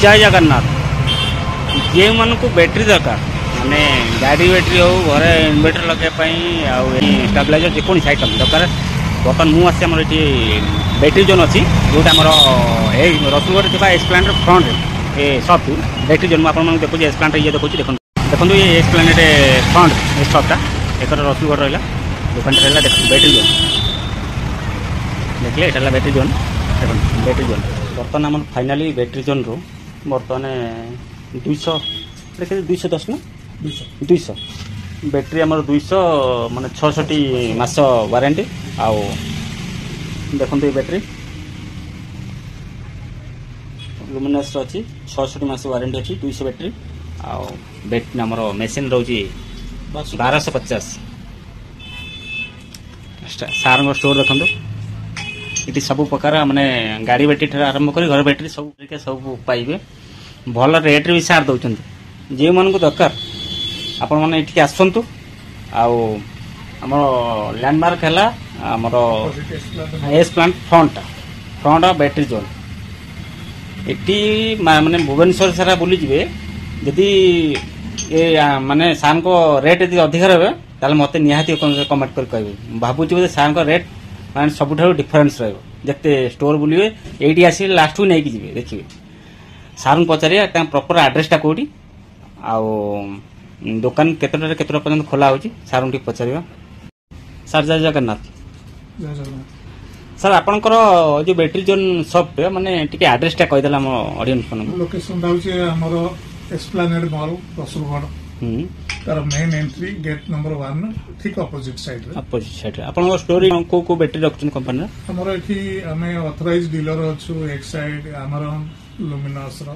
जय जगन्नाथ जे मन को बैटरी दरकार माने गाड़ी बैटरी हो घरे इन्वर्टर लगे स्टेबलाइजर जेकोसी आइटम दरकार बर्तमान मुझे बैटरी जोन अच्छी जोटा आम रसुलगढ़ थी एस्प्लानेड फ्रंट ए सप बैटरी जोन मुझे देखुची एस्प्लानेड ये देखुची देखो देखो ये एस्प्लानेड फ्रंट ए सपटा एक रसुलगढ़ रहा दुकान रहा देख बैटरी जोन देखिए यहाँ बैटरी जोन देखो बैटरी जोन बर्तमान आम फाइनाली बैटरी जोन रू बर्तमान 200 देखिए 210 ना 200 बैटरी आम 200 माने 66 मास वारंटी आउ देखो ये बैटरी लुमिनस अच्छी 66 मास वारंटी अच्छी 200 बैटरी आउ बैटरी आम मेसीन रोची 1250 सार स्टोर देखो ये सब प्रकार माने गाड़ी बैटरी आरंभ कर घर बैटरी सब पाइबे भल रेट भी सार दौरान जो मन को दरकार आपण मैंने ये आसतु आम लैंडमार्क है आमर S plant front battery zone ये माने भुवनेश्वर सारा बुली जी जदि माने सार को रेट यदि अधिक रहे ताले मते निहाती कमेंट कर कहबे भाबुची बोले सार को रेट माने सबुठारु डिफरेंस रहबो जते स्टोर बुलिबे एठी आसी लास्ट नहीं कि जिवे देखिबे सार पचारिया प्रॉपर एड्रेसटा कोडी आ दुकान केतटा पर्यंत खोला होची सार टी पचारिया सर जय जगन्नाथ सर आपनकर जो बैटरी जोन शॉप माने टिके एड्रेसटा कहि देला हम ऑडियंस को लोकेशन दाउची हमरो एस्प्लानेड मॉल रसुलगढ़ तार मेन एंट्री गेट नंबर 1 ठीक अपोजिट साइड आपन स्टोरी को बैटरी रखछन कंपनी हमरो एठी हमें ऑथराइज्ड डीलर अछु एक साइड हमरो लुमिनस रो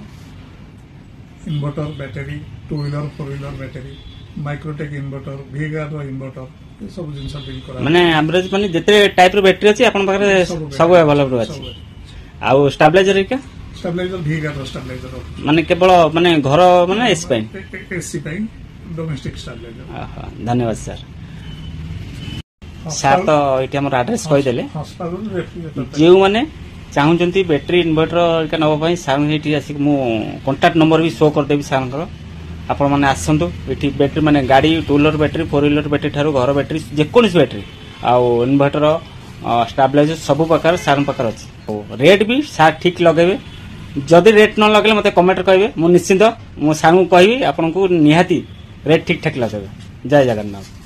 inverter battery 2 wheeler 4 wheeler battery Microtek inverter वीगार रो इन्वर्टर सब जिंस डील करा माने एवरेज माने जते टाइप रो बैटरी अछि आपन पाखरे सब अवेलेबल अछि आ स्टेबलाइजर के स्टेबलाइजर वीगार रो स्टेबलाइजर माने केवल माने घर माने एसी पाइन डोमेस्टिक स्टेबलाइजर धन्यवाद सर सर तो ये हमर एड्रेस कहि देले जे माने चाहूँ बैटरी इन्वर्टर नापी सार ये आसिक मु कांटेक्ट नंबर भी शो करदेवी सार आपण मैंने आसतु ये बैटरी माने गाड़ी 2 व्हीलर बैटरी 4 व्हीलर बैटरी ठारू घर बैटरी जेकोसी बैटरी आउ इन्वर्टर स्टेबलाइजर सब प्रकार सार पाखे अच्छी रेट भी सार ठीक लगे जदि रेट न लगे मत कमेंट कहे मुझे निश्चिंत मो सार को कहि आपन को निहाती रेट ठीक ठाक लगे जय जगन्नाथ।